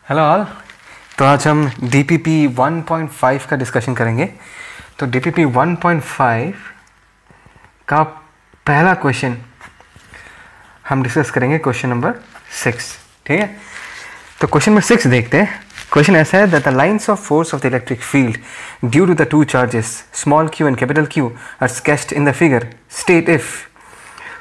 Hello all. तो आज हम DPP 1.5 का डिस्कशन करेंगे। तो DPP 1.5 का पहला क्वेश्चन हम डिस्कस करेंगे, क्वेश्चन नंबर 6। ठीक है, तो क्वेश्चन नंबर 6 देखते हैं। क्वेश्चन ऐसा है that the lines of force of the electric field due to the two charges small q and capital Q are sketched in the figure state if.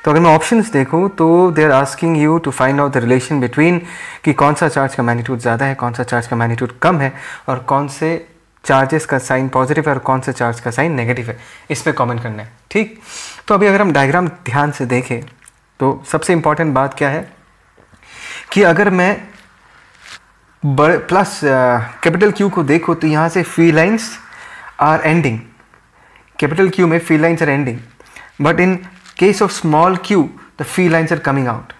तो अगर मैं ऑप्शंस देखूँ तो they are asking you to find out the relation between कि कौन सा charge का magnitude ज़्यादा है, कौन सा चार्ज का मैग्नीट्यूड कम है, और कौन से चार्जेस का साइन पॉजिटिव है और कौन से चार्ज का साइन नेगेटिव है। इस पर कॉमेंट करना है। ठीक, तो अभी अगर हम डायग्राम ध्यान से देखें तो सबसे इम्पॉर्टेंट बात क्या है कि अगर मैं प्लस कैपिटल Q को देखो तो यहाँ से field lines are ending, capital Q में field lines are ending, but in case of small q the field lines are coming out.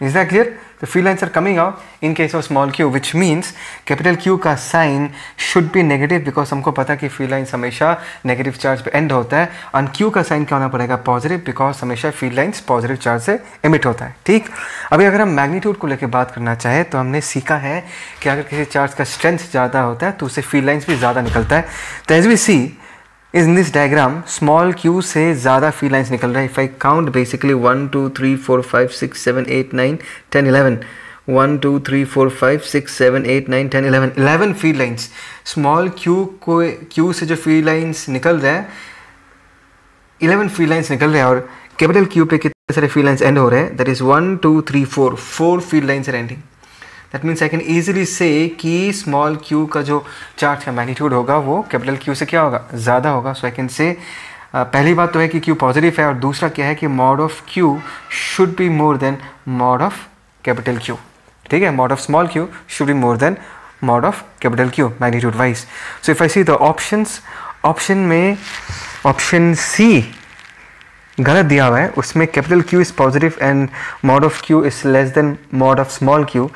Is that clear? The field lines are coming out in case of small q, which means capital Q का sign should be negative because हमको पता कि field lines हमेशा negative charge पे end होता है, और Q का sign क्या होना पड़ेगा? positive, because हमेशा field lines positive charge से emit होता है। ठीक, अभी अगर हम magnitude को लेकर बात करना चाहे तो हमने सीखा है कि अगर किसी चार्ज का strength ज़्यादा होता है तो उससे field lines भी ज़्यादा निकलता है। तो as we see in this diagram small q से ज़्यादा फील्ड लाइन्स निकल रहा है। If I count basically 1 2 3 4 5 6 7 8 9 10 11 1 2 3 4 5 6 7 8 9 10 11 field lines small q से जो फील्ड लाइन्स निकल रहा है 11 फील्ड लाइन्स निकल रहे हैं, और कैपिटल Q पे कितने सारे फील्ड लाइन्स एंड हो रहे हैं? That is 1 2 3 4 field lines are ending. That means I can easily see कि स्मॉल q का जो चार्ज का मैग्नीट्यूड होगा वो कैपिटल Q से क्या होगा? ज़्यादा होगा। सो आई कैन से पहली बात तो है कि q पॉजिटिव है, और दूसरा क्या है कि mod of q should be more than mod of capital Q। ठीक है, mod of small q should be more than mod of capital Q magnitude wise. So if I see the options, option में option C गलत दिया हुआ है, उसमें capital Q is positive and mod of Q is less than mod of small q।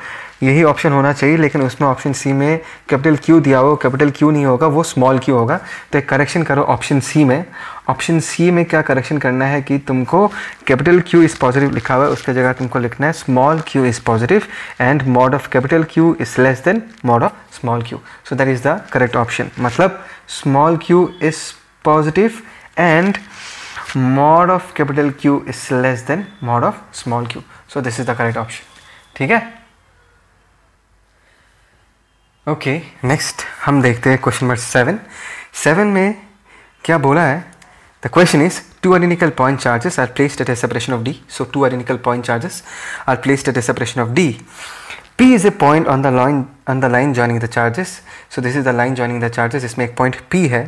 यही option होना चाहिए, लेकिन उसमें ऑप्शन C में कैपिटल Q दिया हुआ, कैपिटल Q नहीं होगा, वो स्मॉल q होगा। तो एक करेक्शन करो ऑप्शन C में। ऑप्शन C में क्या करेक्शन करना है कि तुमको कैपिटल Q इज़ पॉजिटिव लिखा हुआ है, उसकी जगह तुमको लिखना है small q is positive and mod of capital Q is less than mod of small q। So that is the correct option. मतलब small q is positive and mod of capital Q is less than mod of small q. So this is the correct option. ठीक है, okay next हम देखते हैं question number 7 में क्या बोला है। The question is two identical point charges are placed at a separation of d. So two identical point charges are placed at a separation of d. P is a point on the line joining the charges. So this is the line joining the charges. इसमें एक point P है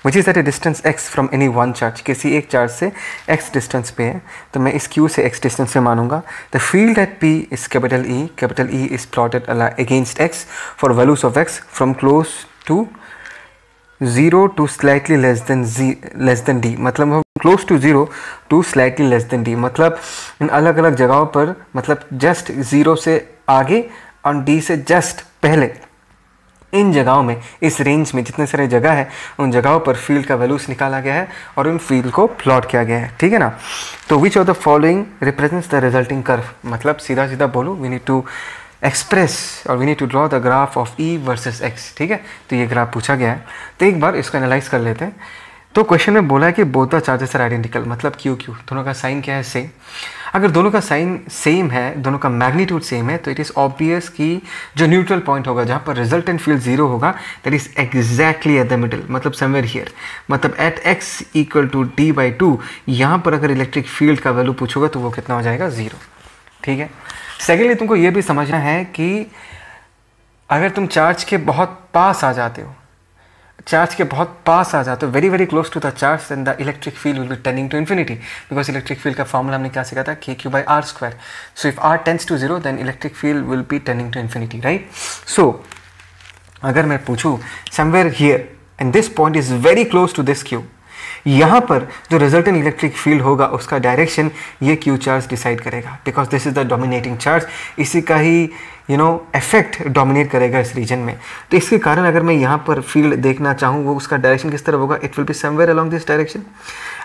which is at a distance x from any one charge. किसी एक charge से x distance पे है, तो मैं इस Q से x डिस्टेंस पे मानूंगा। The field at P is capital E. Capital E is plotted against x for values of x from close to 0 to slightly less than d। मतलब हम close to 0 to slightly less than d, मतलब इन अलग अलग जगहों पर, मतलब just 0 से आगे और d से जस्ट पहले, इन जगहों में, इस रेंज में जितने सारे जगह है उन जगहों पर फील्ड का वैल्यूज निकाला गया है और उन फील्ड को प्लॉट किया गया है। ठीक है ना। तो which of the following represents the resulting curve. मतलब सीधा सीधा बोलो, वी नीड टू एक्सप्रेस और we need to draw the graph of E versus x। ठीक है, तो ये ग्राफ पूछा गया है, तो एक बार इसको एनालाइज कर लेते हैं। तो क्वेश्चन में बोला है कि both the charges are identical, मतलब Q दोनों का साइन क्या है? सेम। अगर दोनों का साइन सेम है, दोनों का मैग्नीट्यूड सेम है, तो इट इज़ ऑब्वियस कि जो न्यूट्रल पॉइंट होगा जहाँ पर रिजल्टेंट फील्ड 0 होगा, that is exactly at the middle, मतलब समवेयर हियर, मतलब at x equal to d/2। यहाँ पर अगर इलेक्ट्रिक फील्ड का वैल्यू पूछोगे तो वो कितना हो जाएगा? 0। ठीक है। सेकेंडली तुमको ये भी समझना है कि अगर तुम चार्ज के बहुत पास आ जाते हो, very very close to the charge, then the electric field will be tending to infinity, because electric field का फॉर्मूला हमने क्या सीखा था? kq/r²। So if r tends to 0 then electric field will be tending to infinity, right. So अगर मैं पूछूँ somewhere here and this point is very close to this Q, यहाँ पर जो रिजल्टेंट इलेक्ट्रिक फील्ड होगा उसका डायरेक्शन ये Q charge decide करेगा, because this is the dominating charge, इसी का ही इफेक्ट डोमिनेट करेगा इस रीजन में। तो इसके कारण अगर मैं यहाँ पर फील्ड देखना चाहूँ वो उसका डायरेक्शन किस तरफ होगा, it will be somewhere along this direction,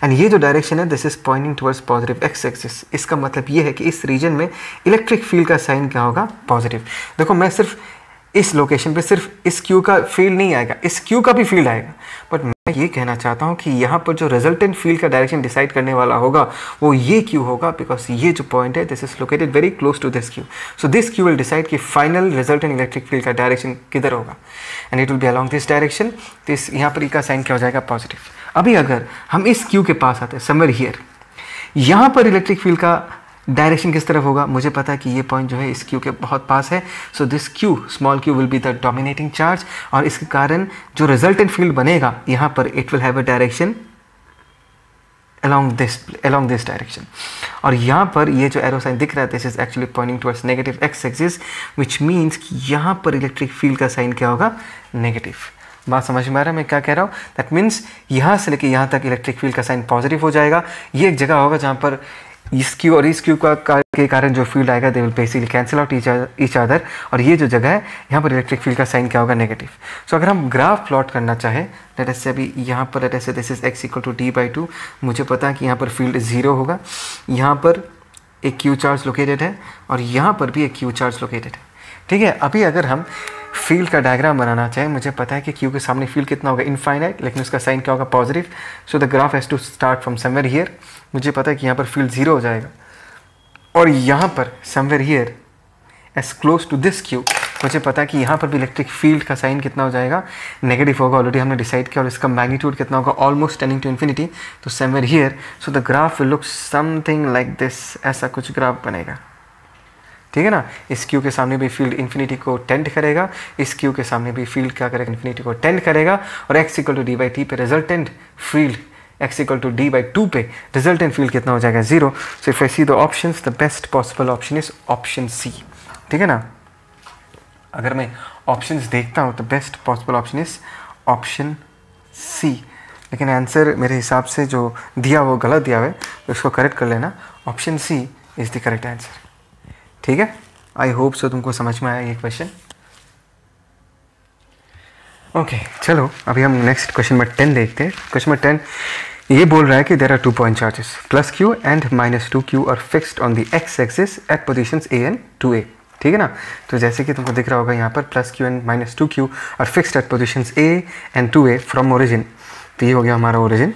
and ये जो डायरेक्शन है this is pointing towards positive x axis. इसका मतलब ये है कि इस रीजन में इलेक्ट्रिक फील्ड का साइन क्या होगा, पॉजिटिव। देखो मैं सिर्फ इस लोकेशन पे सिर्फ इस क्यू का फील्ड नहीं आएगा, इस क्यू का भी फील्ड आएगा, बट मैं ये कहना चाहता हूँ कि यहाँ पर जो रिजल्टेंट फील्ड का डायरेक्शन डिसाइड करने वाला होगा वो ये क्यू होगा, बिकॉज ये जो पॉइंट है this is located very close to this q. So this q will decide कि फाइनल रिजल्टेंट इलेक्ट्रिक फील्ड का डायरेक्शन किधर होगा, and it will be along this direction. तो इस यहाँ पर इसका साइन क्या हो जाएगा, पॉजिटिव। अभी अगर हम इस क्यू के पास आते हैं समवेयर हियर, यहाँ पर इलेक्ट्रिक फील्ड का डायरेक्शन किस तरफ होगा, मुझे पता है कि ये पॉइंट जो है इस क्यू के बहुत पास है, so this Q small Q will be the dominating charge, और इसके कारण जो रिजल्टेंट फील्ड बनेगा यहाँ पर it will have a direction along this direction. और यहाँ पर ये जो एरो साइन दिख रहा है this is actually pointing towards negative x axis, which means कि यहाँ पर इलेक्ट्रिक फील्ड का साइन क्या होगा, नेगेटिव। बात समझ में आ रहा है मैं क्या कह रहा हूँ, दैट मीन्स यहाँ से लेके यहाँ तक इलेक्ट्रिक फील्ड का साइन पॉजिटिव हो जाएगा। ये एक जगह होगा जहाँ पर इस क्यू और इस क्यू के कारण जो फील्ड आएगा they will basically cancel out each other, और ये जो जगह है यहाँ पर इलेक्ट्रिक फील्ड का साइन क्या होगा, नेगेटिव। सो अगर हम ग्राफ प्लॉट करना चाहें, लेट अस से अभी यहाँ पर let us say this is x equal to d/2, मुझे पता है कि यहाँ पर फील्ड 0 होगा, यहाँ पर एक क्यू चार्ज लोकेटेड है और यहाँ पर भी एक क्यू चार्ज लोकेटेड है, ठीक है। अभी अगर हम फील्ड का डायग्राम बनाना चाहें, मुझे पता है कि क्यू के सामने फील्ड कितना होगा, इनफाइनाइट, लेकिन उसका साइन क्या होगा, positive. So the graph has to start from somewhere here, मुझे पता है कि यहाँ पर फील्ड 0 हो जाएगा, और यहाँ पर somewhere here as close to this q मुझे पता है कि यहाँ पर भी इलेक्ट्रिक फील्ड का साइन कितना हो जाएगा, नेगेटिव होगा, ऑलरेडी हमने डिसाइड किया, और इसका मैग्नीट्यूड कितना होगा, ऑलमोस्ट टेंडिंग टू इन्फिनिटी। तो somewhere here so the graph will look something like this, ऐसा कुछ ग्राफ बनेगा, ठीक है ना। इस क्यू के सामने भी फील्ड इन्फिनिटी को टेंड करेगा, इस क्यू के सामने भी फील्ड क्या करेगा, इन्फिनिटी को टेंड करेगा, और x इक्वल टू d/t पे resultant field x equal to d/2 पे रिजल्टेंट फील्ड कितना हो जाएगा, 0। So if I see the options, the best possible option is option C, ठीक है ना। अगर मैं ऑप्शंस देखता हूँ तो best possible option is option C, लेकिन आंसर मेरे हिसाब से जो दिया वो गलत दिया हुआ है, तो उसको करेक्ट कर लेना, option C is the correct answer, ठीक है। आई होप सो तुमको समझ में आया ये क्वेश्चन। ओके चलो अभी हम नेक्स्ट क्वेश्चन नंबर 10 देखते हैं। क्वेश्चन नंबर 10 ये बोल रहा है कि there are 2 point charges +q and -2q are fixed on the x axis at positions a and 2a, ठीक है ना। तो जैसे कि तुमको दिख रहा होगा यहाँ पर +q and -2q are fixed at positions a and 2a from origin, तो ये हो गया हमारा origin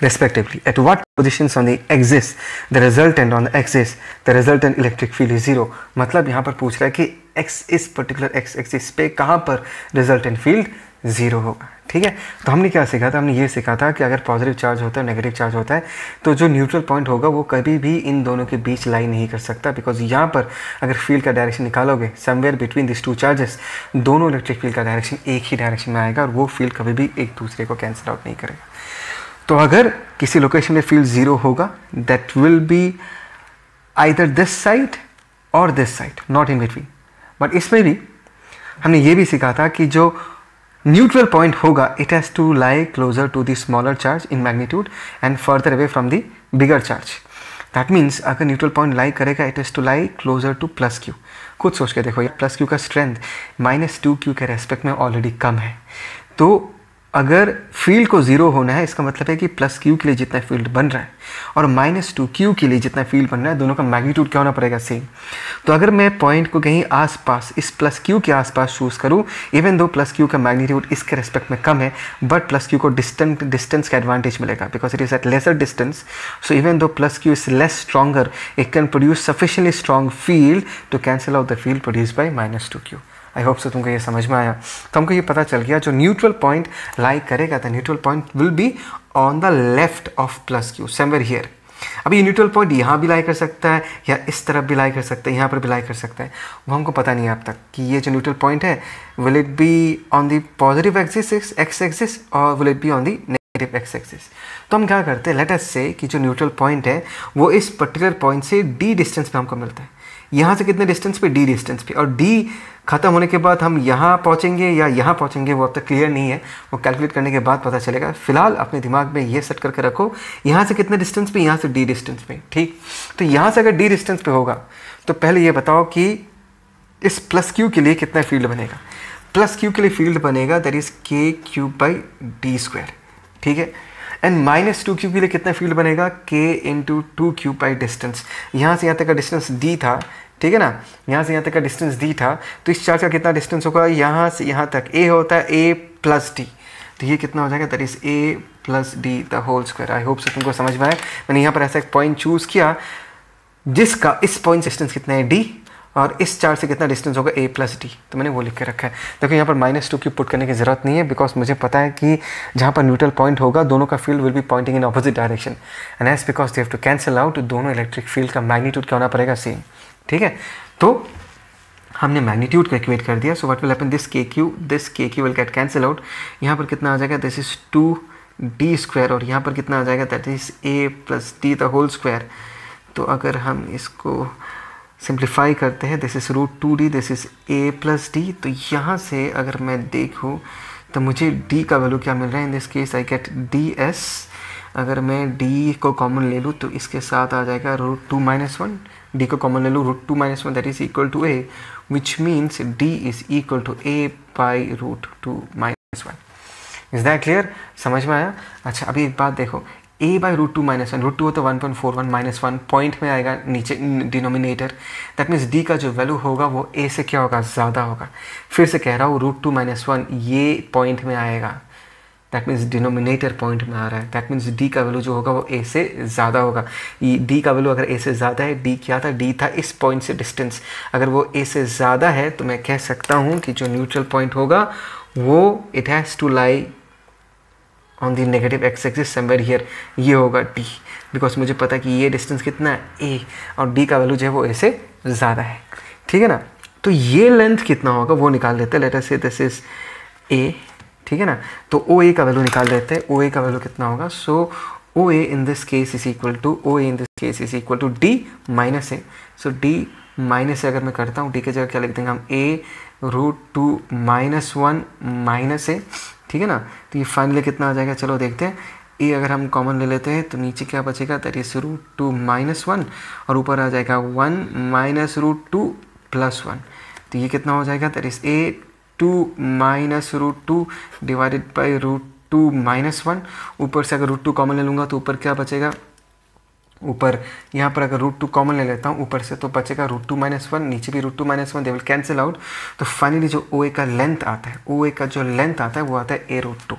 respectively. At what positions on the axis the resultant on the axis the resultant electric field is 0। मतलब यहाँ पर पूछ रहा है कि x इस पर्टिकुलर x एक्सिस पे कहाँ पर रिजल्टेंट फील्ड 0 होगा, ठीक है। तो हमने क्या सीखा था, हमने ये सीखा था कि अगर पॉजिटिव चार्ज होता है नेगेटिव चार्ज होता है तो जो न्यूट्रल पॉइंट होगा वो कभी भी इन दोनों के बीच लाई नहीं कर सकता, बिकॉज यहाँ पर अगर फील्ड का डायरेक्शन निकालोगे समवेयर बिटवीन दिस 2 चार्जेस, दोनों इलेक्ट्रिक फील्ड का डायरेक्शन एक ही डायरेक्शन में आएगा और वो फील्ड कभी भी एक दूसरे को कैंसिल आउट नहीं करेगा। तो अगर किसी लोकेशन में फील्ड 0 होगा that will be either this side और this side, not in between. But इसमें भी हमने ये भी सीखा था कि जो न्यूट्रल पॉइंट होगा it has to lie closer to the smaller charge in magnitude and further away from the bigger charge. That means अगर न्यूट्रल पॉइंट लाई करेगा it has to lie closer to +q। खुद सोच के देखो ये +q का strength -2q के respect में ऑलरेडी कम है, तो अगर फील्ड को 0 होना है इसका मतलब है कि +q के लिए जितना फील्ड बन रहा है और -2q के लिए जितना फील्ड बन रहा है दोनों का मैग्नीट्यूड क्या होना पड़ेगा, सेम। तो अगर मैं पॉइंट को कहीं आसपास इस +q के आसपास चूज़ करूँ, इवन दो +q का मैग्नीट्यूड इसके रेस्पेक्ट में कम है, बट +q को डिस्टेंस का एडवांटेज मिलेगा because it is at lesser distance. So even though +q is less stronger, it can produce sufficiently strong field to cancel out the field produce by -2q। I hope so तुमको ये समझ में आया। तो हमको ये पता चल गया जो न्यूट्रल पॉइंट लाई करेगा the neutral point will be on the left of +q somewhere here. अभी न्यूट्रल पॉइंट यहाँ भी लाई कर सकता है या इस तरफ भी लाई कर सकता है, यहाँ पर भी लाई कर सकता है, वो हमको पता नहीं है अब तक कि ये जो न्यूट्रल पॉइंट है will it be on the positive axis x axis और will it be on the negative x axis. तो हम क्या करते हैं, लेट अस से कि जो न्यूट्रल पॉइंट है वो इस पर्टिकुलर पॉइंट से d डिस्टेंस पे हमको मिलता है। यहाँ से कितने डिस्टेंस पे, d डिस्टेंस पे, और d ख़त्म होने के बाद हम यहाँ पहुँचेंगे या यहाँ पहुँचेंगे वो अब तक क्लियर नहीं है, वो कैलकुलेट करने के बाद पता चलेगा। फिलहाल अपने दिमाग में ये सेट करके रखो, यहाँ से कितने डिस्टेंस पे, यहाँ से d डिस्टेंस पे, ठीक। तो यहाँ से अगर d डिस्टेंस पे होगा तो पहले ये बताओ कि इस प्लस q के लिए कितना फील्ड बनेगा। प्लस q के लिए फील्ड बनेगा that is k cube by D square, ठीक है। एंड माइनस 2q के लिए कितना फील्ड बनेगा, k into 2q by distance. यहाँ से यहाँ तक का डिस्टेंस d था, ठीक है ना, यहाँ से यहाँ तक का डिस्टेंस d था, तो इस चार्ज का कितना डिस्टेंस होगा, यहाँ से यहाँ तक a होता है a प्लस डी, तो ये कितना हो जाएगा, that is a plus d the whole square. I hope so तुमको समझ में आया। मैंने यहाँ पर ऐसा एक पॉइंट चूज़ किया जिसका इस पॉइंट डिस्टेंस कितना है d, और इस चार्ज से कितना डिस्टेंस होगा a प्लस डी, तो मैंने वो लिख के रखा है। देखो यहाँ पर माइनस 2q पुट करने की ज़रूरत नहीं है, बिकॉज मुझे पता है कि जहाँ पर न्यूट्रल पॉइंट होगा दोनों का field will be pointing in opposite direction, and as because they have to cancel out, दोनों इलेक्ट्रिक फील्ड का मैग्नीट्यूड क्या होना पड़ेगा, सेम, ठीक है। तो हमने मैग्नीट्यूड कैलकुलेट कर दिया। So what will happen, this के q will get cancel out. यहाँ पर कितना आ जाएगा, दिस इज 2d स्क्वायर, और यहाँ पर कितना आ जाएगा, that is a plus d the whole square. तो अगर हम इसको सिंप्लीफाई करते हैं, this is √2d, this is a plus d. तो यहाँ से अगर मैं देखूँ तो मुझे d का वैल्यू क्या मिल रहा है, इन this case I get ds। अगर मैं d को कॉमन ले लूँ तो इसके साथ आ जाएगा √2 - 1, d को कॉमन ले लूँ √2 - 1 that is equal to a, which means d is equal to a by √2 - 1। Is that clear, समझ में आया। अच्छा अभी एक बात देखो, a बाई √2 - 1, √2 हो तो 1.41 - 1 पॉइंट में आएगा नीचे डिनोमिनेटर, दैट मीन्स d का जो वैल्यू होगा वो a से क्या होगा, ज़्यादा होगा। फिर से कह रहा हूँ √2 - 1 ये पॉइंट में आएगा, दैट मीन्स डिनोमिनेटर पॉइंट में आ रहा है, दैट मीन्स d का वैल्यू जो होगा वो a से ज़्यादा होगा। d का वैल्यू अगर a से ज़्यादा है, d क्या था, d था इस पॉइंट से डिस्टेंस, अगर वो a से ज़्यादा है तो मैं कह सकता हूँ कि जो न्यूट्रल पॉइंट होगा वो it has to lie on the negative x axis somewhere here, ये होगा d, बिकॉज मुझे पता है कि ये डिस्टेंस कितना है a, और d का वैल्यू जो है वो a से ज़्यादा है, ठीक है ना। तो ये लेंथ कितना होगा वो निकाल लेते हैं, late us say this is a, ठीक है ना। तो OA का वैल्यू निकाल लेते हैं, OA का वैल्यू कितना होगा। So OA in this case is equal to, OA in this case is equal to d minus a। So d minus से अगर मैं करता हूँ, d की जगह क्या लिख देंगे हम, a √2 - 1 माइनस a, ठीक है ना। तो ये फाइनली कितना आ जाएगा, चलो देखते हैं। a अगर हम कॉमन ले लेते हैं तो नीचे क्या बचेगा, दैट इज √2 - 1, और ऊपर आ जाएगा 1 माइनस √2 प्लस 1। तो ये कितना हो जाएगा, that is a 2 minus √2 divided by √2 - 1। ऊपर से अगर √2 कॉमन ले लूँगा तो ऊपर क्या बचेगा, ऊपर यहाँ पर अगर √2 कॉमन ले लेता हूँ ऊपर से तो बचेगा √2 - 1, नीचे भी √2 - 1, दे विल कैंसिल आउट। तो फाइनली जो OA का लेंथ आता है, OA का जो लेंथ आता है वो आता है a √2,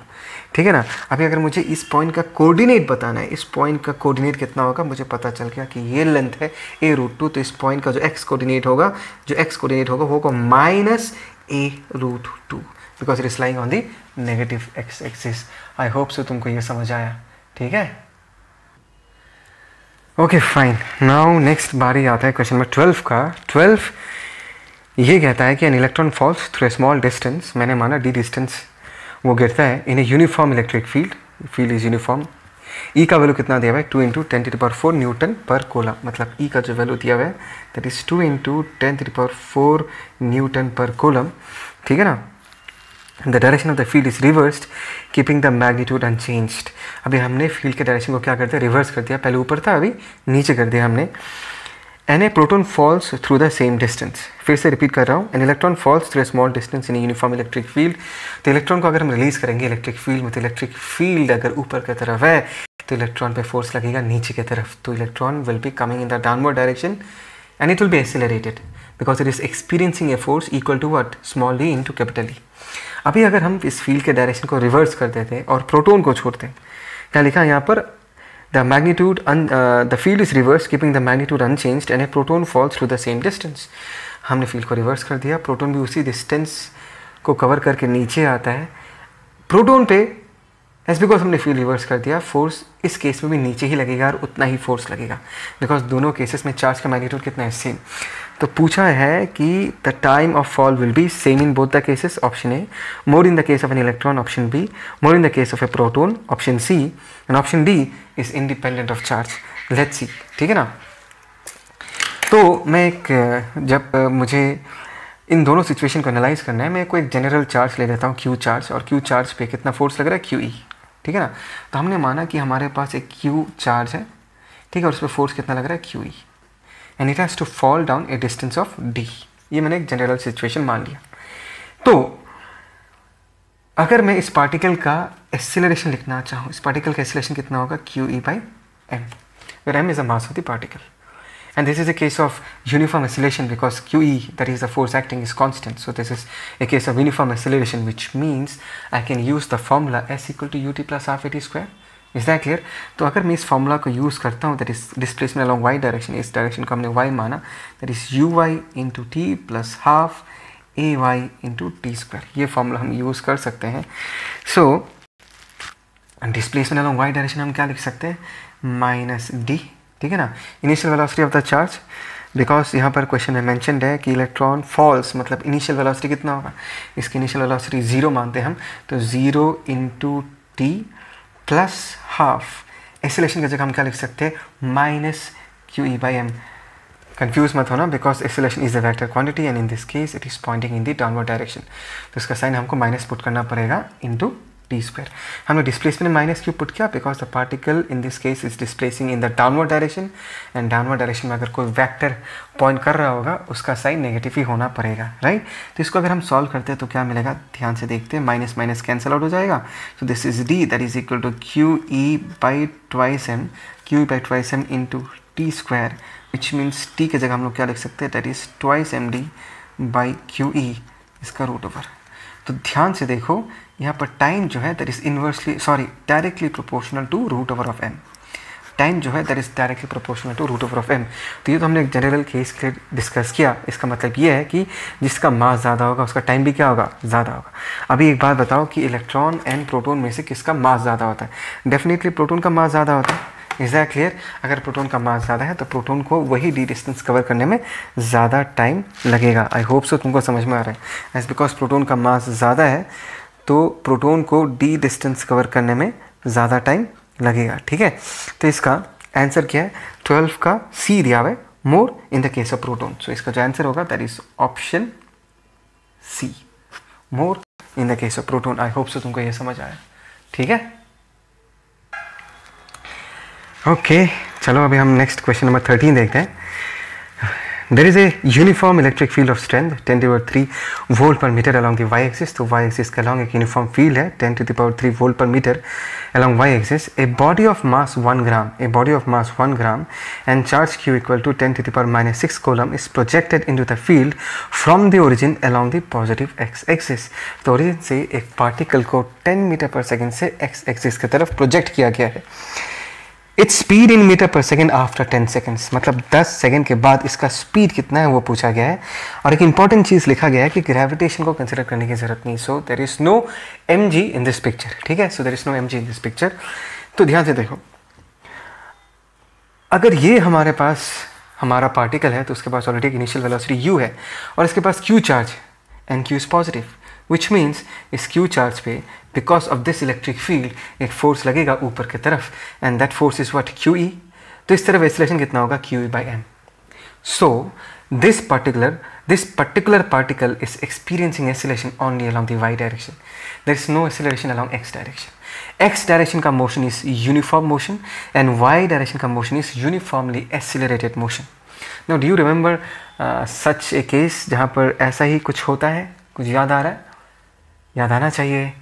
ठीक है ना। अभी अगर मुझे इस पॉइंट का कोऑर्डिनेट बताना है, इस पॉइंट का कोऑर्डिनेट कितना होगा, मुझे पता चल गया कि ये लेंथ है a √2, तो इस पॉइंट का जो x कोऑर्डिनेट होगा, वो होगा minus a √2, because it is lying on the negative x axis. I hope so तुमको ये समझ आया, ठीक है। ओके फाइन, नाउ नेक्स्ट बारी आता है क्वेश्चन नंबर 12 का। 12 ये कहता है कि an electron falls through a small distance, मैंने माना d डिस्टेंस, वो गिरता है in a uniform electric field, field is uniform. E का वैल्यू कितना दिया हुआ है, 2 × 10⁴ न्यूटन पर कोलम, मतलब E का जो वैल्यू दिया हुआ है दैट इज 2 × 10⁴ न्यूटन पर कोलम, ठीक है ना। The direction of the field is reversed, keeping the magnitude unchanged। अभी हमने फील्ड के डायरेक्शन को क्या कर दिया, रिवर्स कर दिया, पहले ऊपर था अभी नीचे कर दिया हमने। An a proton falls through the same distance, फिर से रिपीट कर रहा हूँ, an electron falls through a small distance in uniform electric field. तो इलेक्ट्रॉन को अगर हम रिलीज करेंगे इलेक्ट्रिक फील्ड में, तो इलेक्ट्रिक फील्ड अगर ऊपर की तरफ है तो इलेक्ट्रॉन पे फोर्स लगेगा नीचे की तरफ, तो electron will be coming in the downward direction and it will be accelerated because it is experiencing a force equal to what, small d into capital E। अभी अगर हम इस फील्ड के डायरेक्शन को रिवर्स कर देते हैं और प्रोटॉन को छोड़ते हैं, क्या लिखा है यहाँ पर, the magnitude the field is reverse keeping the magnitude unchanged and a proton falls through the same distance. हमने फील्ड को रिवर्स कर दिया, प्रोटॉन भी उसी डिस्टेंस को कवर करके नीचे आता है। प्रोटॉन पे एज बिकॉज हमने फील्ड रिवर्स कर दिया, फोर्स इस केस में भी नीचे ही लगेगा और उतना ही फोर्स लगेगा, बिकॉज दोनों केसेस में चार्ज का मैग्नीट्यूड कितना है, सेम। तो पूछा है कि the time of fall will be same in both the cases, option A, more in the case of an electron, option B, more in the case of a proton, option C, and option D is independent of charge. Let's see, ठीक है ना। तो मैं जब मुझे इन दोनों situation को analyse करना है, मैं कोई एक जनरल चार्ज ले लेता हूँ क्यू चार्ज, और क्यू चार्ज पे कितना फोर्स लग रहा है क्यू ई, ठीक है ना। तो हमने माना कि हमारे पास एक क्यू चार्ज है, ठीक है, और उस पर फोर्स कितना लग रहा है q E, and it has to fall down a distance of d. ये मैंने एक जनरल सिचुएशन मान लिया। तो अगर मैं इस पार्टिकल का एक्सेलरेशन लिखना चाहूँ, इस पार्टिकल का एक्सेलरेशन कितना होगा q E by m, where m is the mass of the particle. And this is a case of uniform acceleration because QE, that is the force acting, is constant. So this is a case of uniform acceleration, which means I can use the formula s equal to ut plus half at square. Is that clear? तो अगर मैं इस formula को use करता हूँ, that is displacement along y direction, इस direction को हमने y माना, that is uy into t plus half ay into t square. ये फॉर्मूला हम यूज़ कर सकते हैं. So displacement along y direction हम क्या लिख सकते हैं, माइनस डी, ठीक है ना, initial velocity of the charge, because यहाँ पर क्वेश्चन में मैंशनड है कि इलेक्ट्रॉन फॉल्स, मतलब इनिशियल वेलोसिटी कितना होगा, इसकी इनिशियल वेलोसिटी 0 मानते हैं हम, तो 0 into t plus half, acceleration की जगह हम क्या लिख सकते हैं, minus q E by m. Confuse मत होना, because acceleration is a vector quantity and in this case it is pointing in the downward direction, तो इसका साइन हमको माइनस पुट करना पड़ेगा इंटू टी स्क्वायर. हमने डिस्प्लेसमेंट माइनस क्यों put किया, because the particle in this case is displacing in the downward direction, and downward direction में अगर कोई वेक्टर पॉइंट कर रहा होगा उसका साइन नेगेटिव ही होना पड़ेगा, राइट. तो इसको अगर हम सॉल्व करते हैं तो क्या मिलेगा, ध्यान से देखते हैं, माइनस माइनस कैंसल आउट हो जाएगा. So this is d, that is equal to q E by twice m, q E by twice m into t square, which means t की जगह हम लोग क्या लिख सकते हैं, that is twice m d by q E, इसका root over. तो ध्यान से देखो यहाँ पर टाइम जो है that is inversely directly proportional to root over of m. Time जो है that is directly proportional to root over of m. तो ये तो हमने एक जनरल केस के लिए डिस्कस किया. इसका मतलब ये है कि जिसका मास ज़्यादा होगा उसका टाइम भी क्या होगा, ज़्यादा होगा. अभी एक बात बताओ कि इलेक्ट्रॉन एंड प्रोटॉन में से किसका मास ज़्यादा होता है. डेफिनेटली प्रोटॉन का मास ज़्यादा होता है. Is that clear. अगर प्रोटॉन का मास ज़्यादा है तो प्रोटॉन को वही डी डिस्टेंस कवर करने में ज़्यादा टाइम लगेगा. आई होप सो तुमको समझ में आ रहा है. एज बिकॉज प्रोटॉन का मास ज़्यादा है तो प्रोटॉन को डी डिस्टेंस कवर करने में ज़्यादा टाइम लगेगा, ठीक है. तो इसका आंसर क्या है, 12 का सी दिया हुआ है, more in the case of proton. So इसका जो आंसर होगा that is option C, more in the case of proton. I hope so तुमको ये समझ आया, ठीक है. ओके, चलो अभी हम नेक्स्ट क्वेश्चन नंबर 13 देखते हैं. There is a uniform electric field of strength 10 to the power 3 volt per meter along the y-axis. तो y-axis के along एक uniform field है 10 to the power 3 volt per meter along y-axis. A body of mass 1 gram, a body of mass 1 gram and charge q equal to 10 to the power minus 6 coulomb is projected into the field from the origin along the positive x-axis. तो origin से एक particle को 10 metre per second से x-axis की तरफ project किया गया है. Its speed in metre per second after 10 seconds, मतलब 10 सेकेंड के बाद इसका स्पीड कितना है वो पूछा गया है. और एक इंपॉर्टेंट चीज़ लिखा गया है कि ग्रेविटेशन को कंसिडर करने की जरूरत नहीं. So there is no M G in this picture, ठीक है. So there is no M G in this picture. तो ध्यान से देखो, अगर ये हमारे पास हमारा पार्टिकल है तो उसके पास ऑलरेडी एक इनिशियल वेलोसिटी u है और इसके पास q charge and q is positive, which means इस q चार्ज पे because of this electric field एक फोर्स लगेगा ऊपर की तरफ, and that force is what QE. तो इस तरफ एक्सेलरेशन कितना होगा QE by m. So this particular particle is experiencing acceleration only along the y direction. There is no acceleration along x direction. X direction का motion is uniform motion and y direction का motion is uniformly accelerated motion. Now do you remember such a case जहाँ पर ऐसा ही कुछ होता है, कुछ याद आ रहा है, याद आना चाहिए.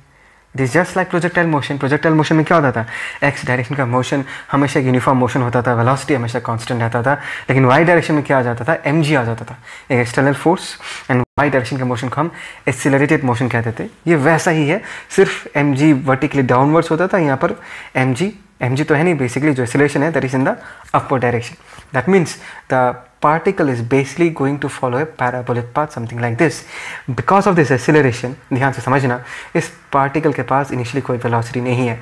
It is just like projectile motion. Projectile motion में क्या होता था, एक्स डायरेक्शन का मोशन हमेशा एक यूनिफॉर्म मोशन होता था, वेलोसिटी हमेशा कांस्टेंट रहता था, लेकिन वाई डायरेक्शन में क्या आ जाता था, एम जी आ जाता था, एक external force, and y direction के मोशन को हम एक्सीलरेटेड मोशन कहते थे. ये वैसा ही है, सिर्फ एम जी वर्टिकली डाउनवर्ड्स होता था, यहाँ पर एम जी तो है नहीं, बेसिकली जो एक्सीलरेशन है that is in the upward direction. That means the particle is basically going to follow a parabolic path, something like this. Because of this acceleration, ध्यान से समझना, इस पार्टिकल के पास इनिशियली कोई वेलोसिटी नहीं है,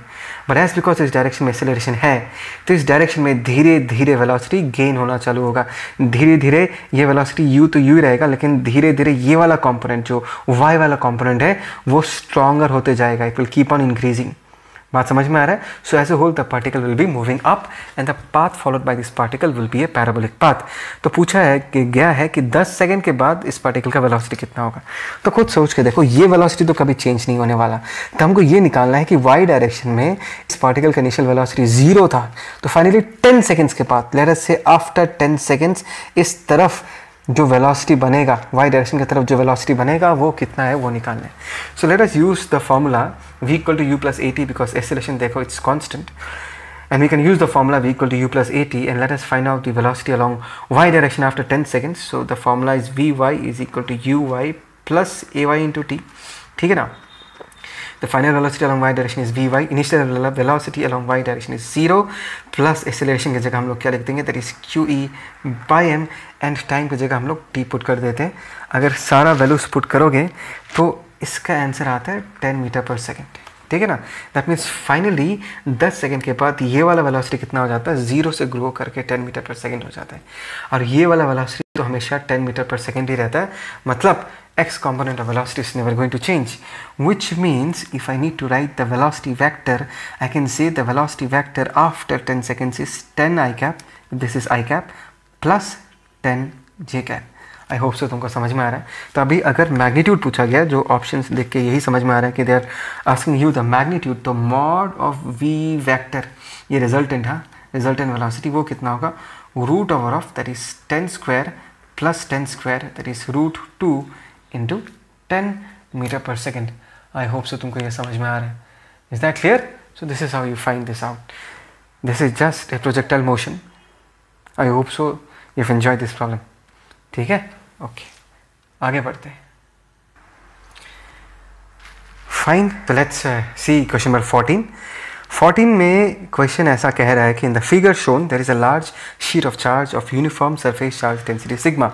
बट एज बिकॉज इस direction में एक्सेलरेशन है तो इस डायरेक्शन में धीरे धीरे वेलोसिटी गेन होना चालू होगा. धीरे धीरे ये वेलोसिटी u तो u रहेगा, लेकिन धीरे धीरे ये वाला कंपोनेंट जो y वाला कंपोनेंट है वो स्ट्रॉन्गर होते जाएगा. It will keep on increasing. बात समझ में आ रहा है? So as a whole the particle will be moving up and the path followed by this particle will be a parabolic path. तो पूछा है कि गया है कि 10 सेकंड के बाद इस पार्टिकल का वेलोसिटी कितना होगा। तो खुद सोच के देखो, ये वेलोसिटी तो कभी चेंज नहीं होने वाला। तो हमको ये निकालना है कि वाई डायरेक्शन में इस पार्टिकल का इनिशियल वेलोसिटी 0 था। तो फाइनली 10 सेकेंड्स के बाद, लेट अस से आफ्टर 10 सेकेंड्स, इस तरफ जो वेलोसिटी बनेगा, वाई डायरेक्शन की तरफ जो वेलोसिटी बनेगा वो कितना है वो निकालना है। So let us use the formula v equal to u plus a t, because acceleration देखो it's constant, and we can use the formula v equal to u plus at, and let us find out the velocity along y direction after 10 seconds. So the formula is vy is equal to uy plus ay into t. ठीक है ना? The final velocity along y direction is vy. Initial velocity along y direction is 0 plus acceleration की जगह हम लोग क्या लिख देंगे, that is qe by m, and time की जगह हम लोग t पुट कर देते हैं। अगर सारा वैल्यूज पुट करोगे तो इसका आंसर आता है 10 मीटर पर सेकेंड। ठीक है ना? दैट मीन्स फाइनली 10 सेकंड के बाद ये वाला वेलोसिटी कितना हो जाता है, 0 से ग्रो करके 10 मीटर पर सेकंड हो जाता है। और ये वाला वेलोसिटी तो हमेशा 10 मीटर पर सेकंड ही रहता है। मतलब x component of velocity is never going to change, which means if I need to write the velocity vector, I can say the velocity vector after 10 seconds is 10 I cap, this is I cap, plus 10 j cap. I hope so तुमको समझ में आ रहा है। तो अभी अगर magnitude पूछा गया, जो ऑप्शंस देख के यही समझ में आ रहा है कि they are asking you the magnitude, तो मॉड ऑफ वी वेक्टर, ये रिजल्टेंट है, रिजल्टेंट वेलोसिटी वो कितना होगा, root over of that is 10 square plus 10 square that is root 2 into 10 metre per second. I hope so तुमको ये समझ में आ रहा है। Is that clear? So this is how you find this out. This is just a projectile motion. I hope so you have enjoyed this problem. ठीक है? Okay, आगे बढ़ते हैं। फाइन, तो लेट्स सी क्वेश्चन नंबर 14। 14 में question ऐसा कह रहा है कि in the figure shown there is a large sheet of charge of uniform surface charge density sigma,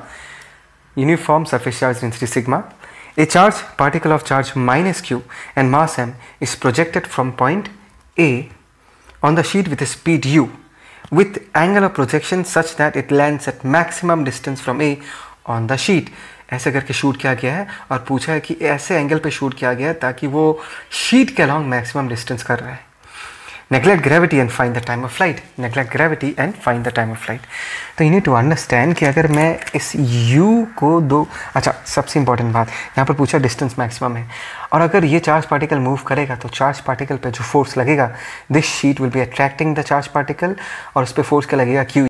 uniform surface charge density sigma, a charge particle of charge minus q and mass m is projected from point A on the sheet with a speed u with angle of projection such that it lands at maximum distance from A on the sheet. ऐसे करके shoot किया गया है और पूछा है कि ऐसे एंगल पे शूट किया गया है ताकि वो शीट के अलॉन्ग मैक्सिमम डिस्टेंस कर रहा है। Neglect gravity and find the time of flight, neglect gravity and find the time of flight. तो यू नीड टू अंडरस्टैंड कि अगर मैं इस u को दो, अच्छा सबसे इंपॉर्टेंट बात यहाँ पर पूछा डिस्टेंस मैक्सिमम है, और अगर ये चार्ज पार्टिकल मूव करेगा तो चार्ज पार्टिकल पे जो फोर्स लगेगा, this sheet will be attracting the charge particle, और उस पर फोर्स क्या लगेगा, QE।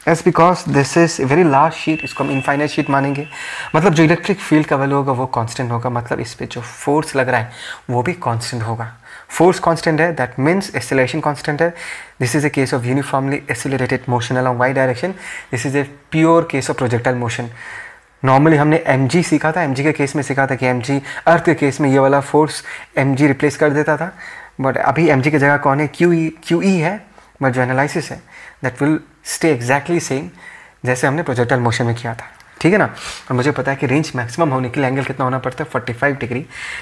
S because this is very large sheet, इसको हम इनफाइनाइट शीट मानेंगे। मतलब जो इलेक्ट्रिक फील्ड का वैल्यू होगा वो कांस्टेंट होगा, मतलब इस पे जो फोर्स लग रहा है वो भी कांस्टेंट होगा। फोर्स कांस्टेंट है, दैट मीन्स एक्सेलरेशन कांस्टेंट है। This is a case of uniformly accelerated motion along y direction. This is a pure case of projectile motion. Normally हमने mg सीखा था, mg के केस में सीखा था कि mg अर्थ के केस में ये वाला फोर्स mg रिप्लेस कर देता था, बट अभी mg की जगह कौन है, QE है। बट जो एनालिसिस है that will stay exactly same जैसे हमने प्रोजेक्टाइल मोशन में किया था। ठीक है ना? और मुझे पता है कि रेंज मैक्सिमम होने के लिए एंगल कितना होना पड़ता है, 45 डिग्री।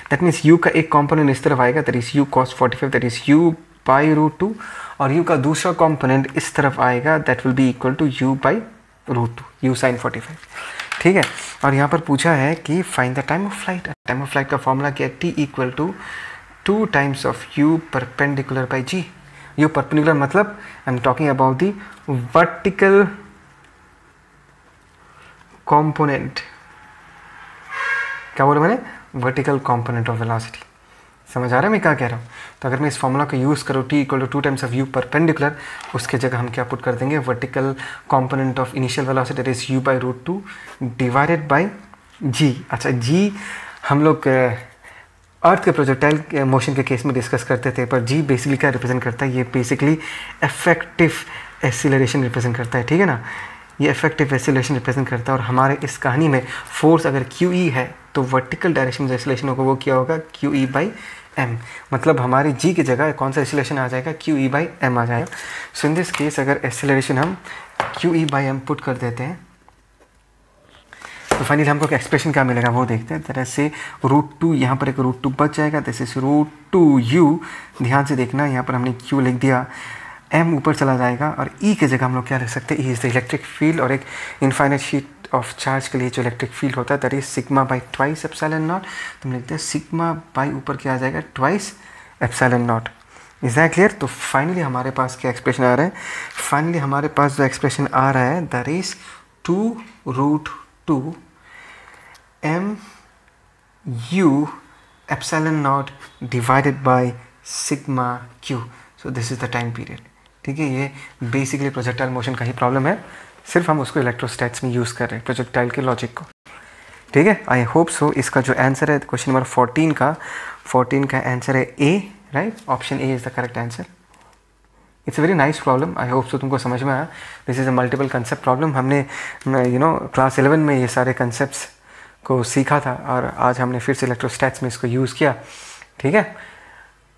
दैट मीन्स u का एक कॉम्पोनेंट इस तरफ आएगा, that is u cos 45, that is u by root 2, और u का दूसरा कॉम्पोनेंट इस तरफ आएगा, that will be equal to u by root 2, u sin 45। ठीक है? और यहाँ पर पूछा है कि find the time of flight. Time of flight का फॉर्मूला क्या है, t equal to 2 times of u perpendicular by g। u perpendicular मतलब I am talking about the vertical component. क्या बोला मैंने, वर्टिकल कॉम्पोनेंट ऑफ वेलोसिटी। समझ आ रहा है मैं क्या कह रहा हूँ? तो अगर मैं इस फॉर्मूला को यूज़ करूँ t equal to 2 times of u perpendicular, उसके जगह हम क्या पुट कर देंगे, vertical component of initial velocity that is u by root 2 divided by g। अच्छा, g हम लोग अर्थ के प्रोजेक्टाइल मोशन के केस में डिस्कस करते थे, पर g बेसिकली क्या रिप्रेजेंट करता है, ये बेसिकली इफेक्टिव एक्सीलरेशन रिप्रेजेंट करता है। ठीक है ना? ये इफेक्टिव एक्सीलरेशन रिप्रेजेंट करता है, और हमारे इस कहानी में फोर्स अगर QE है तो वर्टिकल डायरेक्शन में एक्सीलरेशन होगा वो क्या होगा, QE बाई m। मतलब हमारे g की जगह कौन सा एक्सीलरेशन आ जाएगा, QE बाई m आ जाएगा। सो इन दिस केस अगर एक्सीलरेशन हम QE बाई m पुट कर देते हैं तो फाइनली हमको एक्सप्रेशन क्या मिलेगा वो देखते हैं। तरह से रूट 2, यहाँ पर एक रूट 2 बच जाएगा, दिस इज रूट 2u। ध्यान से देखना, यहाँ पर हमने q लिख दिया, m ऊपर चला जाएगा, और E की जगह हम लोग क्या लिख सकते हैं, E is the electric field. और एक इनफाइनाइट शीट ऑफ चार्ज के लिए जो इलेक्ट्रिक फील्ड होता है that is sigma by twice epsilon not. तो हम लिखते हैं सिग्मा बाई ऊपर क्या आ जाएगा, twice epsilon not. Is that clear? तो फाइनली हमारे पास क्या एक्सप्रेशन आ रहा है? फाइनली हमारे पास जो एक्सप्रेशन आ रहा है that is 2√2 mu epsilon naught divided by sigma q. So this is the time period. ठीक है, ये बेसिकली प्रोजेक्टाइल मोशन का ही प्रॉब्लम है, सिर्फ हम उसको इलेक्ट्रोस्टैट्स में यूज़ कर रहे हैं प्रोजेक्टाइल के लॉजिक को. ठीक है, आई होप सो. इसका जो आंसर है क्वेश्चन नंबर 14 का आंसर है A, right? Option A is the correct answer. It's a very nice problem. I hope so तुमको समझ में आया. This is a multiple concept problem. हमने क्लास 11 में ये सारे कंसेप्ट्स को सीखा था और आज हमने फिर से इलेक्ट्रोस्टैट्स में इसको यूज़ किया. ठीक है,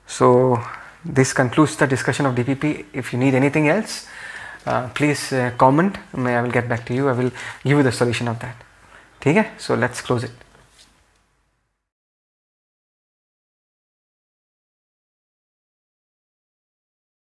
so this concludes the discussion of DPP. If you need anything else please comment. I will get back to you. I will give you the solution of that. ठीक है, सो लेट्स क्लोज इट.